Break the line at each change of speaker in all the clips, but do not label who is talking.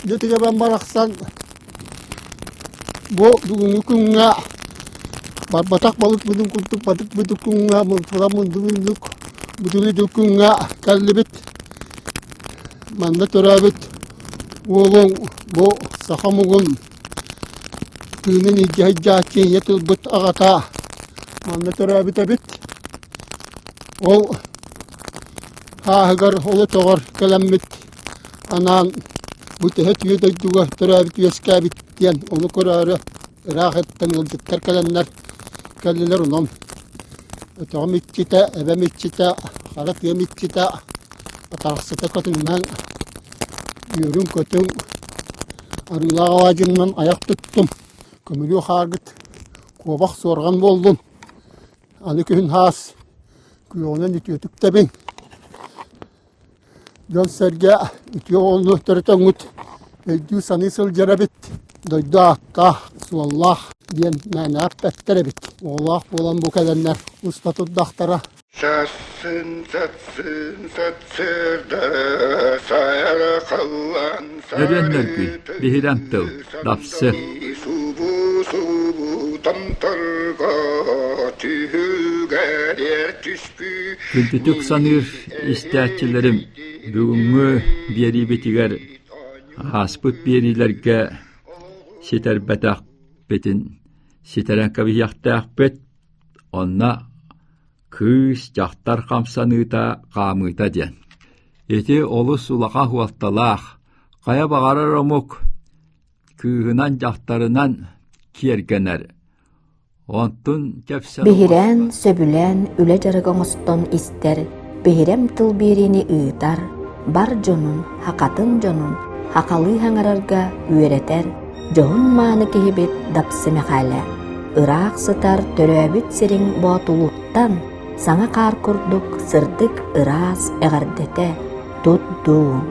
Дөтіге ben барақсан bu бүгінгі күнге батақ балық бұдың күлтік батық бұдық күнге мұлтыламын дүгілдік бұдығы күнге кәлі бет манда түрә бет олың bu сақамығын күнін ижа-ижа етіл бұт ағата манда түрә бет әбет ол хағығар олы тоғар кәләммет анан Бүтәһәт йөдәйдүгә төрәбит яскәбит дигән оны күрәре рахаттан өлдүктәр кәләннәр кәлләр унам тәмитчитә әбәмитчитә халат ямитчитә атарсыта көтүннән йөрүм көтүн арылага ваҗыннан аяк туттум көмүлү хагыт кобак сорган болдум аны күн хас күнән итүтүк табин Jön serge itiyo oldu törütönüt. Öydü sanısıl jarabit. Doydu akka suallah diyen mənap etterebit. Allah olan bu kadarlar usta tuddaktara.
Satsın satsırda sayara kallan
Öğrenler bihiren tıl, lapsı.
Subu tamtarga tühüger yer tüspü
Kültütük sanır isteatçilerim bugünkü beri betiger haspıt berilerge siter betak betin siteren kabiyaktak bet onna kız jahtar kamsanıta kamıta diyen. Eti olu sulağa hualtalaq kaya bağarar omuk kığınan jahtarınan kiergener. Ontun kepsen
Bihiren, söbülen, üle jarıgangston ister, bihirem tıl birini ııtar, bar jonun, hakatın jonun, hakalı hangararga üereter, johun manı kihibit dapsı mekale. Irak sıtar töröbüt serin botuluttan, sana kar kurduk sırdık ıras eğardete, tutduğun.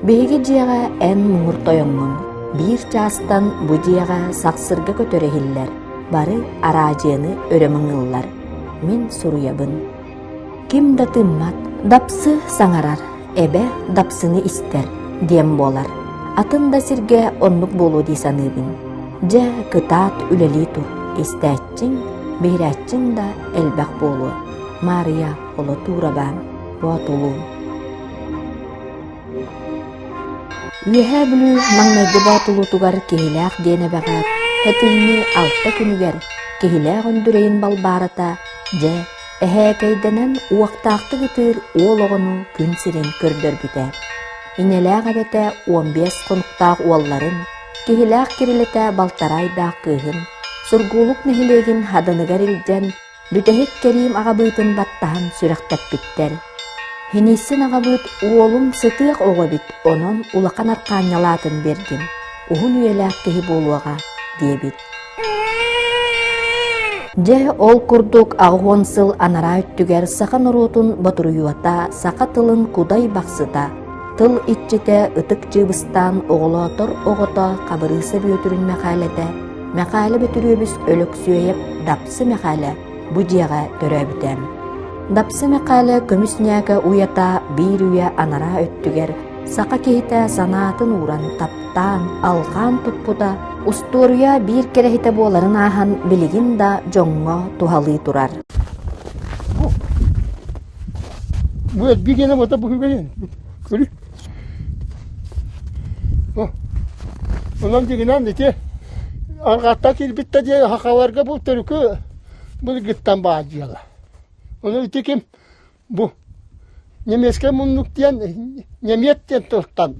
Bihigi jiyaga en muğur toyongun, bir çastan bu jiyaga saksırga kötörehiller. Bari aracığını öremüngıllar. Min suruyabın. Kim da tımmat, dapsı sangarar, ebe dapsını ister, diyem bolar. Atın da sirge onluk bolu disanıbın. Je kıtat üleli tur, isteççin, bihreççin da elbek bolu. Maria olu turaban, botulu. Ühe bülü mangmaydı botulu tugar kehilak diyene bakat. Hetilni altta günüger, kehilä öndüreyin balbarata, je, ehäkeydenen uaqtaaqtı gıtır oğloğunu gün sirin kördör biter. İnelä gabete 15 konuqtaq ualların, kehilä kirilete baltaray dağ kıhın, surguluk nehilegin hadanıgar ilden, bütehik kerim ağabıtın battahan süreqtap bitter. Henisin ağabıt oğlum sıtıq oğabit, onun ulaqan arqanyalatın bergin, uhun üyelä kehi boluağa, diyebit. Je ol kurduk ağonsıl anara üttüger saqa nurutun baturuyuata saqa tılın kuday baqsıta, tıl itçite ıtık cıbıstan oğulator oğota qabırısa büyütürün meqale bütürübüs ölük süyeyip dapsı meqale bu jiyaga töröbütem. Dapsı meqale kömüsnyaga uyata bir üye anara üttüger saqa kehite sanatın uğran taptan alğan tuppuda Usturya bir kere hite boların ahan biligin da jongo tuhalı turar.
Bu bir gene bata bu gene. Görü. Ondan diğinden de ki arqattaki bitti diye hakavarga bu törükü bu gittan bağcıyalar. Onu itikim bu Nemeske munluk diyen Nemiyet diyen tortan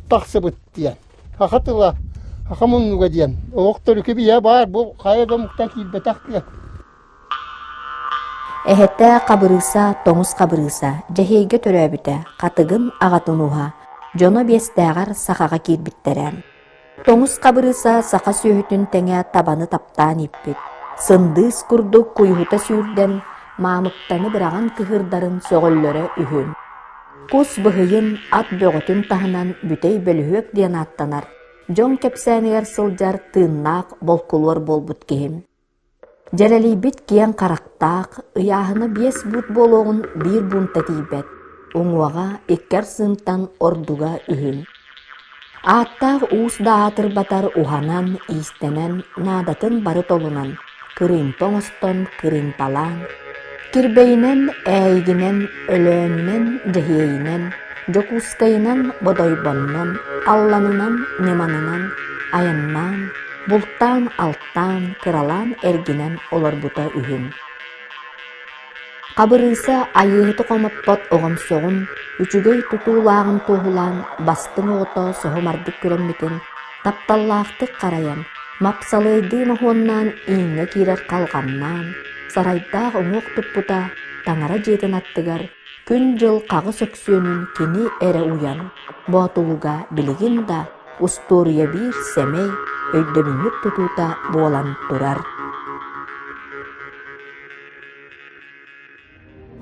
taksı bit diyen. Hakatıla Hakamunluga diyen. Oğuktur bir ya var bu kayada muhtan kilbetak diyen.
Ehette qabırısa, toңuz qabırısa, jeheyge töröbüte, qatıgın ağatınuha, jono bestağar saqağa kirbitterem. Toңuz qabırısa saqa söhütün tenge tabanı taptan ippit. Sındız kurduk kuyuhuta sürden, mamıktanı bırağan kıhırdarın sögöllöre ühün. Kus bıhıyın at böğütün tahınan bütey bölühök diyen attanar. Jon kepseniger sıljar tığınnak bolkulur bolbut kehim. Jereli bit kiyen karaktak, ıyahını bies but boloğun bir bunta tibet. Uŋuaga ikker sıntan orduga ühün. Аттақ уус даатыр батар уханан, истенен, надатын бары толунан, кырыымпоң остон кырыымпалаан, кирбейинен, әйгинен, өлөөннен, жахиейинен, жокускайынан, бодойбоннон, алланынан, неманынан, аяннан, булттан, алттан, кыралан, эргинен олорбута үһүн. Кабырыса айыыты комоппот оҕомсоҕун, үчүгэй тутуулаагын туһулаан, бастың оҕото соһомардык көрөммитин, тапталлаахтык карайан, мапсалыйдыы махуоннаан ииҥҥэ киирэр калганнаан, сарайдаах оҥуох туппута таңара дьиэтин аттыгар, күн жыл кагы сөксүөнүн кини эре уян, боотулуга билигин да устуурия биир семей өйдөмүнүк тутуута буолан турар.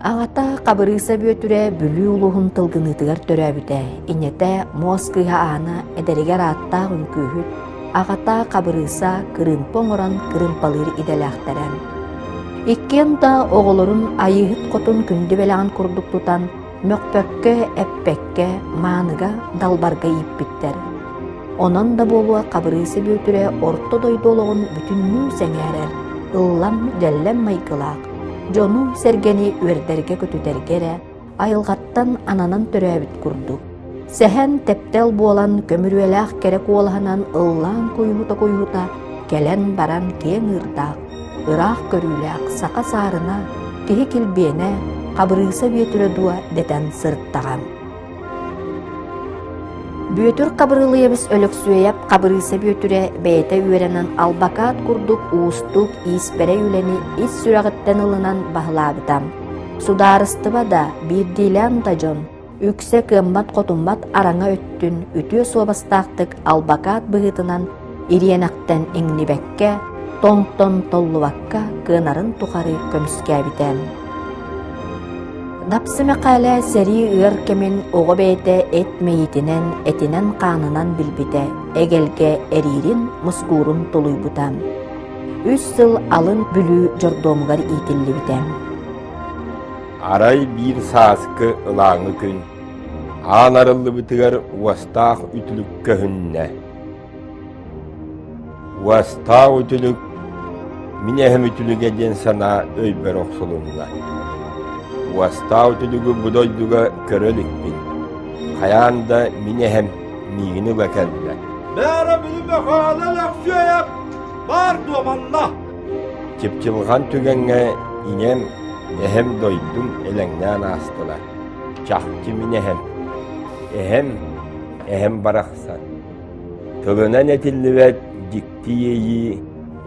Ағата қабырыса бөтүрэ бүлүү улуһун тылгыныытыгар төрөбүтэ, инете Москыга аана эдеригер аттаах үнкүүһүт, ағата қабырыса кырыымпоң оран кырыымпалыыр иделээхтерэн. Иккен да оҕолорун айыыһыт хотун күндү белэҕин курдук тутан, мөкпөккө, эппекке, maaныга, далбарга ииппиттер. Онон да болуа қабырыса бөтүрэ орто дойдуолоҕун бүтүннүү сэҥээрэр, ыллам дэллэм майгылаах. Жону сергени үердерге көтүтергере, айылгаттан ананан төрөбүт курду. Сәһән тептел буолан көмүрүэлээх керек уолаһанан ыллаан куйһута, келен баран кең ырдаах, ыраах көрүүлээх сака саарына, киһи килбиэне, кабырыса биэтүрэ дуа детен сырттагам. Бүөтүр кабырылыйабыз өлөксүөйэп кабырыса бүөтүрэ бэйэтэ үөрэнэн албакаат курдук уустук иисперэ үлэни ис сүрэҕиттэн ылынан баһылаабытам. Судаарыстыба да биирдиилээн тажон, үксэ кыаммат хотуммат араңа өттүн үтүө суобастаахтык албакаат быһытынан ириэнэхтэн иҥнибэккэ, тоҥтон толлубакка кыанарын тухары көмүскээбитэм. Дапсыма каалаа сэрии ыар кемин оҕо бэйэтэ эт мэйитинэн, этинэн хаанынан билбитэ, эгелге эриирин мускуурун тулуйбутам. 3 сыл алын бүлүү жордоомугар иитиллибитэм.
Арай бир сааскы ылааҥы күн, аан арыллыбытыгар уастаах үтүлүк көһүннэ. Уастаах үтүлүк минэһэм үтүлүгэ диэн санаа өйбөр охсулунна. Уастау түлүгү будойдуга көрөлүкпин. Хаяанда минеһем миигини бакалла.
Бәра билиме хаалалак сөйәп, бар дуаманна.
Чипчилган түгәнгә инем эһем дойдум эләңнән астыла. Чахки минеһем. Эһем барахсан. Тылына нетиллибет диктиеyi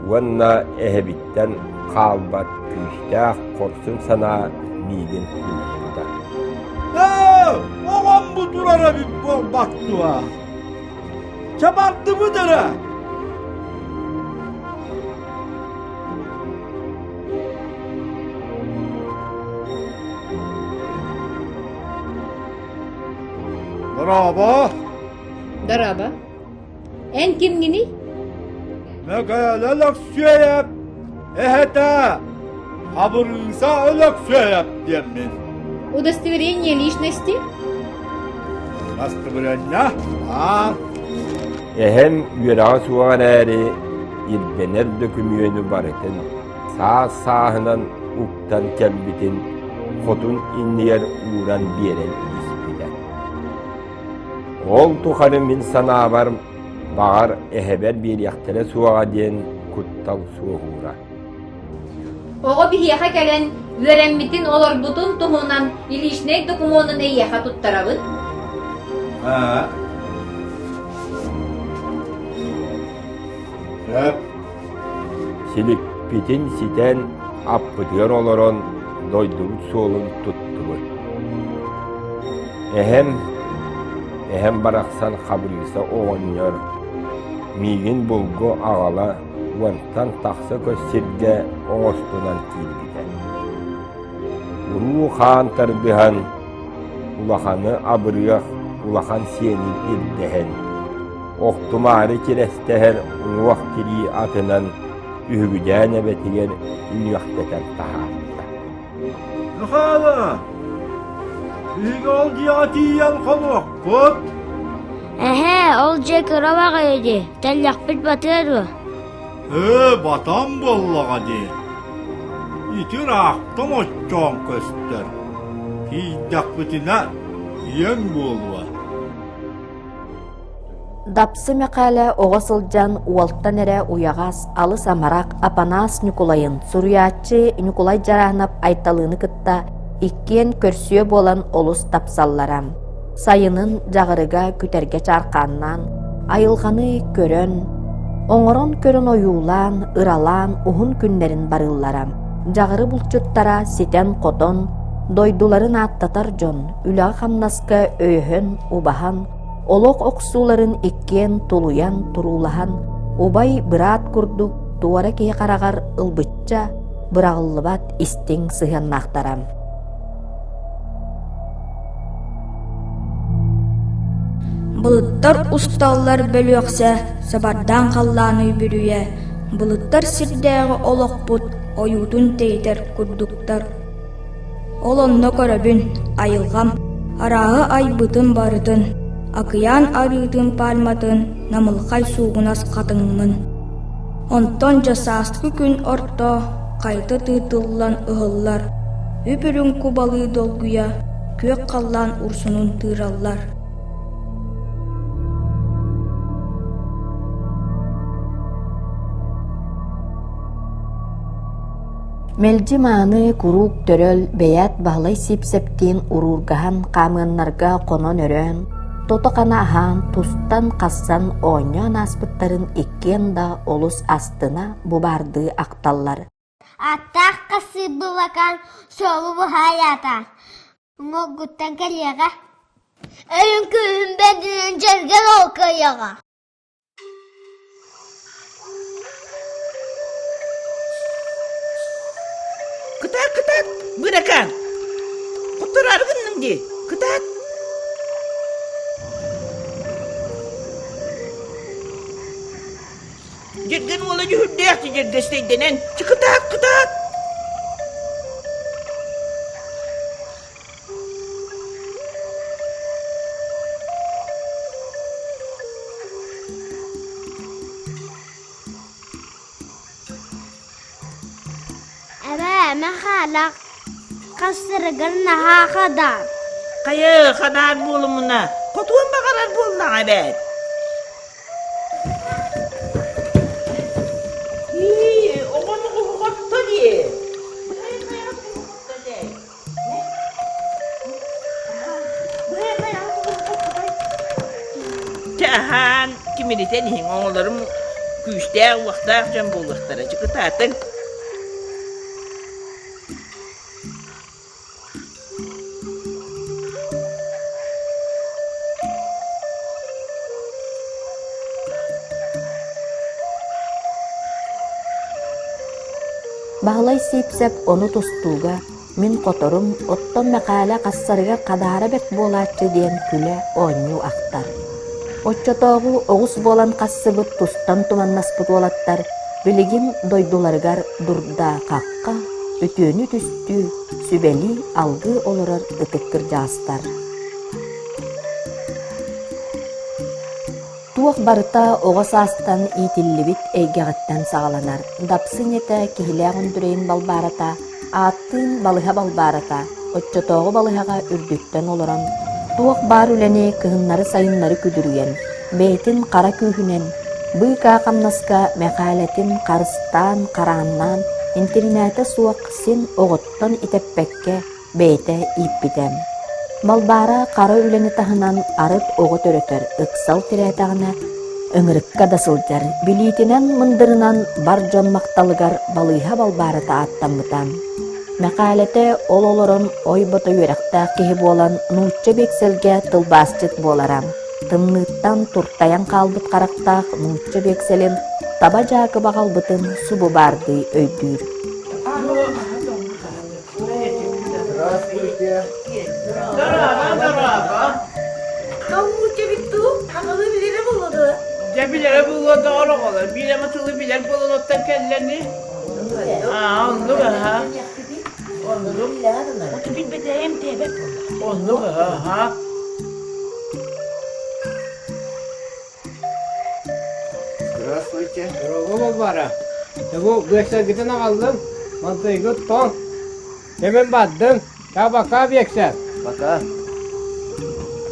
ванна эһебиттен калбат күштәх корсын сана мигин күлдүдә.
Оған бұ турара бит болбаттуа. Чабарды бұдыра.
Дараба. Эн кимгини?
Мәкәләләк сөйәп, әһәтә. Кабырыса өлөк сөйәп диеммин.
Удостоверение личности?
Удостоверение?
Эһем үераға суған әрі ирбенер дökümüönü бар етін, саа-сааһынан уктан кәлбитин, хотун иннигер ууран биерен испилер. Ол тухары мин санаабар бағар эһебер биеряқтары суаға диен куттал суохура.
Оҕо биһиэхэ кэлэн үөрэммитин олорбутун туһунан илишней документын эйэхэ туттарабыт.
Силикпитин ситен аппытыгар олорон дойдубут суолун туттубут. Эһем барахсан хабырыса оҕонньор, миигин булгу аҕала уантан тахса көссиргэ оҥостунан киирбитен. Уруу хаан тардыһан, улаханы абырыах улахан сиэнин ирдэһэн. Охтумаары кирестэһэр уҥуах кирии атынан үһүгүдээн эбэтигэр үҥүөхтэтэн таһаатта.
Нухала! Үһүгө ол диатийян холуохпут.
Ол жекіра баға еді. Тәлләқ біт батыру.
Батам боллаға де. Итір ақтым отчон көстер. Кейдақ бітіне ең болуа.
Дапсы мәқәлі оғысылжан уолттан әрі уяғас алы самарақ Апанас Николайын Суруячы Николай жарағынап айталыны кытта иккен көрсүйе болан олыс тапсалларам. Сайынын жағырыға күтерге чарқаннан, айылғаны көрін, оңырын көрін ойулан, ыралан, ұхын күннерін барылларам. Жағыры бұлчуттара сетен қотон, дойдуларын аттатар жон, үлі қамнаска өйхін, убахан, олық оқсуларын иккен тулуян турулахан, убай бұрат күрдік, туара кей қарағар ылбытча, бұрағылыбат истің сыған нақтарам.
Бұлыттар ұсталлар бөліөксе, сабардан қалланы бүрüе. Бұлыттар сирдәғы олық бұд, ойудun тейдер күрдуктар. Олонны көрөбүн, айылғам, арағы ай бұтын барытын, акыян арытын пальматын, намылқай суғынас қатыңмын. Онтон жасастық күн орто, қайты тыйтыллан ұғыллар, үпірін кубалы долгуя, көк қаллан урсунун тыраллар.
Мелжи мааны курук төрөл бәят бағлай сипсептен урургахан қамыннарға қонон өрөн, тотоқана ахан тустан қассан оңyon аспыттарын иккен да олус астына бубарды ақталлар.
Аттақ қасы бұлақан соғы бұхаятан. Моғыттан кәлеға. Өйін күйін бәдінен жерген оқаяға.
Кытат, бұракан. Құттырар күнніңде, кытат. Жерген олы жүхірді ақты жергестейденен. Кытат.
Мәхалақ қастырығыр наға қадар.
Қайы қадар болымына, қотуын бағарар болына әбәд. Оғаны құқытты де. Тәхан, кемелетен ең оңыларым күштәң уақтақ жан болықтара жүкітатын.
Бағлай сипсеп оны тустуга, мен которум оттон мәқәлә қассарыға қадары бек болачы ден күлі оңю ақтар. Отчотоғу оғыс болан қассыбыт тустан туманнаспыт олаттар, білігін дойдуларғар дұрда қаққа, өтөні түстү, сүбәли алғы олырар ытықкыр жастар. Туақ барыта оғас астан итиллибит әйгәғіттен сағаланар. Дапсын еті кехіләғын дүрейін балбарата, аттын балыға балбарата, отчотоғы балыға үрдіктен олыран. Туақ бар үләне кығыннары сайыннары күдірген, бәйтін қара күйінен, бұйқа қамнаска мәқалетін қарыстан, қараннан, интернеті суақ сен оғыттан итеппәкке бәйті иппітем. Балбара қара үләне тағынан арыт оғы төрөтөр, ықсал тірәтағына өңірікка дасылжар. Билитінен мұндырынан бар жон мақталығар балыға балбарыта аттамытан. Мәқалеті ол олырын ой бұты үйрақта кеғі болан нұйтчы бекселге тылбасчыт боларам. Тымныттан туртаян қалбыт қарақтақ нұйтчы бекселін таба жақы бағалбытын субы барды өйдір.
Дараға.
Қауы жебітту, ағылы білері болады.
Жебілері болады орық олар. Білемі тұлы білер болын оттан кәлілеріне. Ондық аға. Ондық. Оты білбеді әм тәбәк болды. Ондық аға.
Здравствуйте.
Здорово, Бара. Bu Beksel aldım. Mantıyı ton. Hemen battım. Ya baka Beksel.
Пока.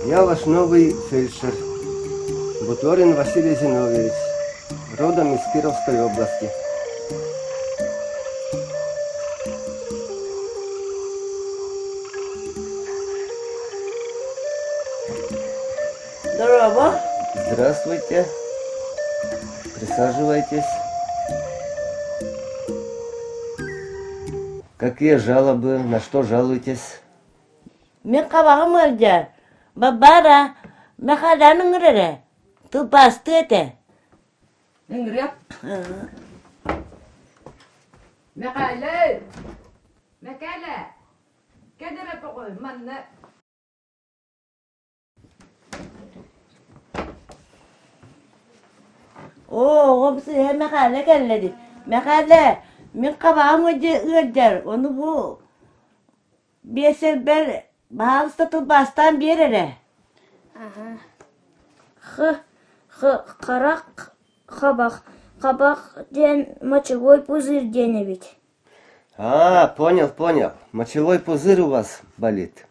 Я ваш новый фельдшер. Буторин Василий Зиновьевич. Родом из Кировской области.
Здорово.
Здравствуйте. Присаживайтесь. Какие жалобы? На что жалуетесь?
Мен кабагым өлді. Бабара, мехаданың ұрыры. Тылпасты еті. Үңірек. Мехайлы. Мекәлі. Кәдірі пұқой, манны. Оғымсы мекәлі кәліледі. Мекәлі. Мен кабағым өдер, оны бұл бесер бір бағалысты тұлбастан берірі.
Қарақ қабақ ден мочевой пузырь дені бит.
Понял. Мочевой пузырь у вас болит.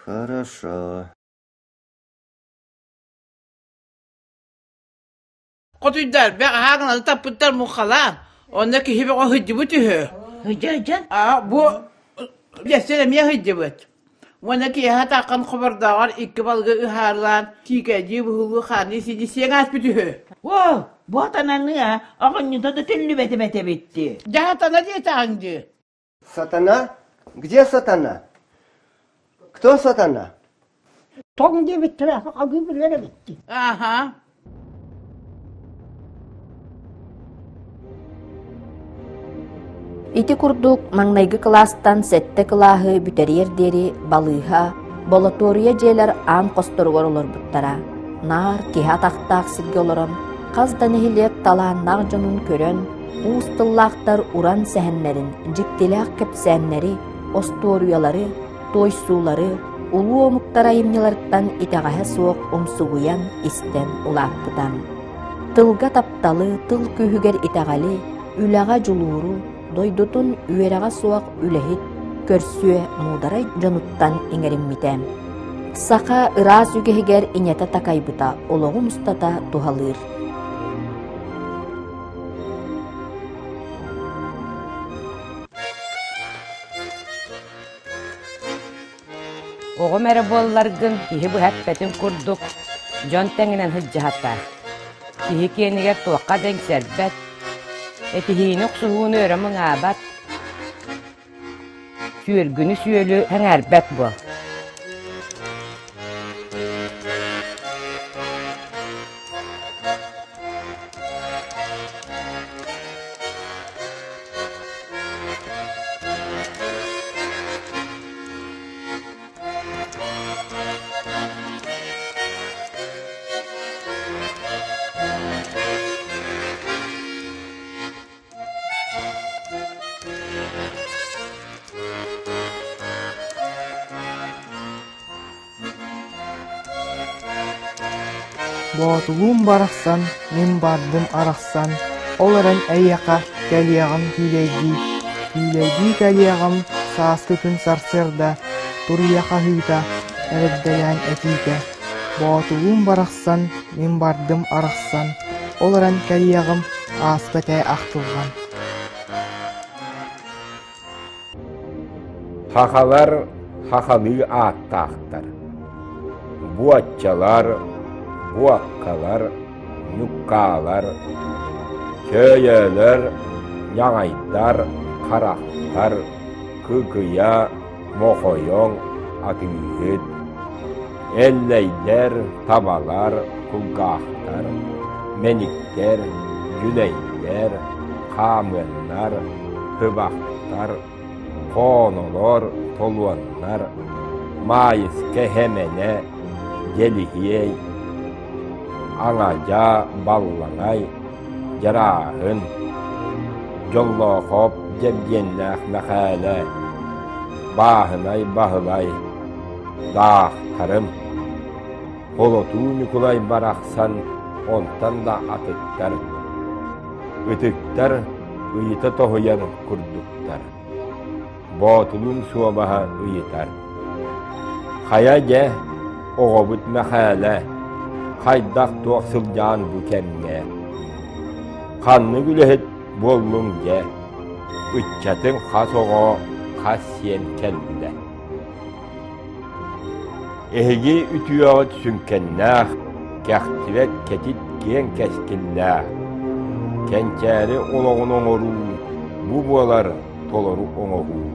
Хорошо.
Құтыйдар, бәқ ағын таппыттар мұқалан. Onda ki hibe o hıcı bütühü. Hıcı? Bu yeselemiye hıcı büt. Onda ki hata kan xabardağar iki balgı üharlan, tikeci buhulu xani sici siyenaz bütühü.
Bu atananı ya, ağınlıda da tüllü bete bitti.
Cahatana diye tağıncı.
Сатана? Где сатана? Кто сатана?
Toğun diye bitti, ağın birlere bitti.
Aha.
Ити курдук маңнайгы класстан сетте кылаһы бүтериердери балыыха, болотория жээлер аан косторгор олорбуттара. Нар киха тахтаах сирге олорон, каздан эхилеп талааннаах жонун көрөн, уустыллаахтар уран сэхэннерин, жиктилаах кепсээннери, осторуялары, тойсуулары, улуу омуктара имнеларыттан итагаһа суох умсугуян истен улааппытан. Тылга тапталы, тыл күүһүгер итагали, үлага жулууру, дойдутун үераға суақ үлехит, көрсүе мударай жонуттан иңериммитем. Сақа ыраас үгехигер инята такайбыта, олоғу мустата тухалыр.
Oğum ere bollargın, kihi bu heppetin kurduk, jon tenginen hıccahata. Kihi keniger tuakka denk serbet, etihinik suhunu öremin abat. Sürgünü süölü henerbet bu.
Boğutuluğum baraqsan, men bardım araqsan, olaran ayyaka kaliyağım tüleygi kaliyağım saas kötün sarsırda, turiyaka hüta, ereddayan etike. Boğutuluğum baraqsan, men bardım araqsan, olaran kaliyağım aspete ahtılgan.
Hakalar hakalı attaqtar. Bu atçalar, buakkalar, nukkalar, köyöler, yağaytar, karaktar, kıkıya, mokoyon, atıyhıt, elleyler, tabalar, kulgahtar, menikler, güleyler, kamınlar, hıbaktar, konolor, toluanlar, mayıske hemene, gelihiyey, Anaca ballangay, jarahın, jolloqop jebgennah nakale, bahınay bahılay, dağtarım, holotu Nikolay baraksan, ondan da atıktar, Itıktar, ıyıta tohuyar kurduktar. Botulun suabaha ıyıtar. Hayace, oğabut mehale, kaydak tuğsılcan bu kemme. Kanlı gülehet bollun ge, Ütçatın has oğu, has sen kelle. Ehegi ütüyağıt sünkennah, Kehtivet ketit gen keskilllah. Kençeri oloğun oğuru, bu bolar toloru oğuru.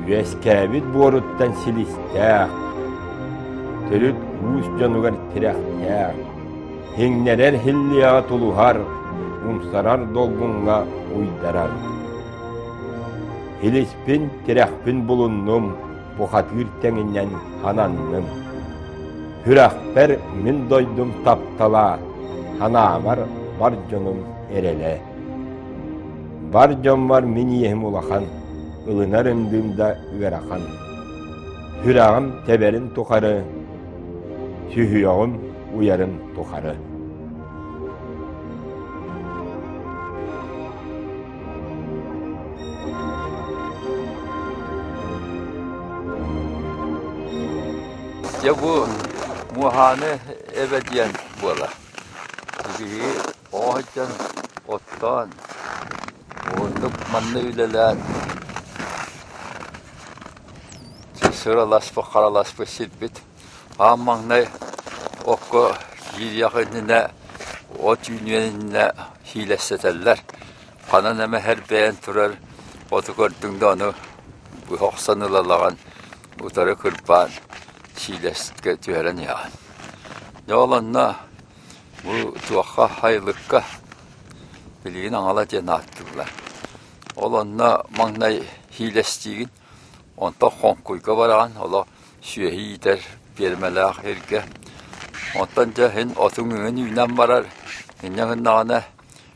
Üeskabit boruttan silistah, Törüt uus canugar tirehtah. Hingnerer hilliya tuluhar, Umsarar dolgunga uydarar. Hilispin tirehpin bulunnum, Bu hatgir teninden hanannım. Hürakber min doydum taptala, Hanamar var canım erele. Var can var min yehim ulahan, Ilınar ındığımda üverakan. Hürağım teberin tukarı, Sühüyağım uyarın tukarı.
Ya bu muhane ebediyen bola. Gibi o haccan ottan olduk manlı üleler. Sıralaşma karalaşma silbit. Amman ne okko bir yakınına o tünyenine hileseteller. Kana neme her beğen turar. Otu gördüğünde onu bu hoksanılalan utarı kırpan. Şileske tüheren ya. Ne olanla bu tuakka haylıkka bilgin anala diye attılar. Olanla manay hilestiğin onta konkuyka varan ola süehi der bermeler herke. Ontanca hen otunun yünen varar. Hinnen nane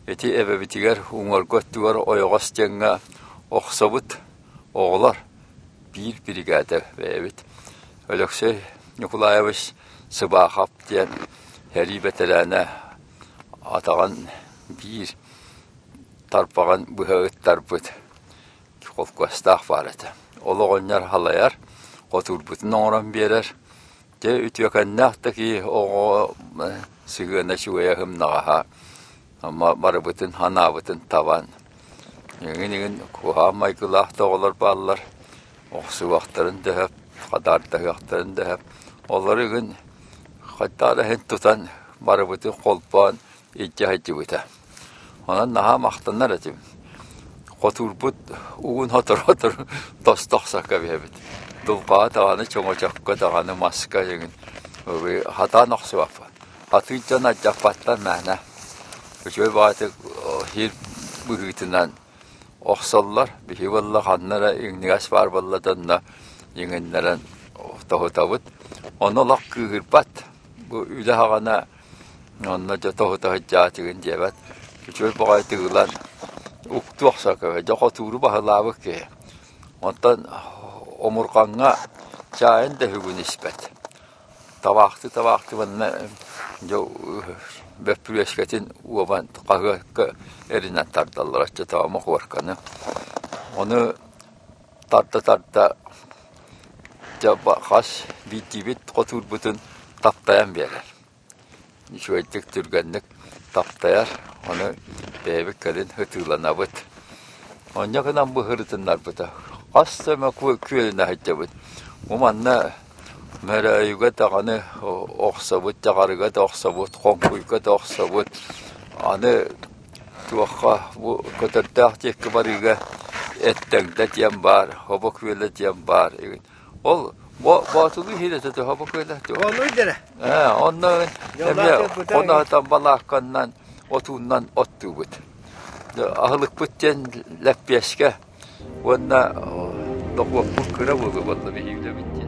eti eve bitiger ungar göttügar oyağız cenga oksabut oğlar bir brigade ve evet. Öyleyse Nikolayevich Sıbahap diyen heribetelerine atağın bir tarpağın bu hağıt tarpıt kolkostağ var eti. Oluğunlar halayar, oturbutun oran verir. De ütüyekennahtaki o sığına şuvaya hımnağa ama marabutun hanabutun tavan. Yenginin kuha maykılah da olur ballar. Oğsu vaxtların da hep kadar da yaktarında hep onları gün hatta da hen tutan marabutun kolpan ihtiyacı biter. Ona naha mahtanlar etim. Koturbut uğun hatır dostak sakka bir hebit. Dulqa dağını çoğacakka dağını maska yengin. Ve hata naqsı vafı. Hatıycan acak patlar mehne. Şöyle bağıtık hir büyütünden oqsallar. Bihi valla hanlara ingnigas var valladanna. Yengenlerin tohutavut. Onu lak kırpat. Bu üle hağına onunca tohutahıcağıtığın diyebet. Şöyle bağıtıklar. Uktuaq sakı. Jaka turu bahılavık ki. Ondan omurqanğa çayın da hügün isbet. Tavaxtı bana jo bepüleşketin uaban qahı erinden tartallar açça tavamaq varkanı. Onu tarta jaba xas bit qotur bütün taptayan verir. Şöyledik türgenlik taptayar onu bebek kadın hıtırlanabıt. Onyadan bu hırtınlar bıta. Qastama küelüne hıcabıt. Umanna merayuga dağını oqsabıt, dağarıga da oqsabıt, qonkuyga da oqsabıt. Anı tuaqa bu kadar tek bariga ettengde diyem var, hava küele diyem var. Ol Batulu hilete de hava küele.
Onu dere.
Ondan ondan balakkandan otundan ottu bit. Ahlık bitten lepyeske. Onda dokwa kıra buldu vallahi bir hile bitti.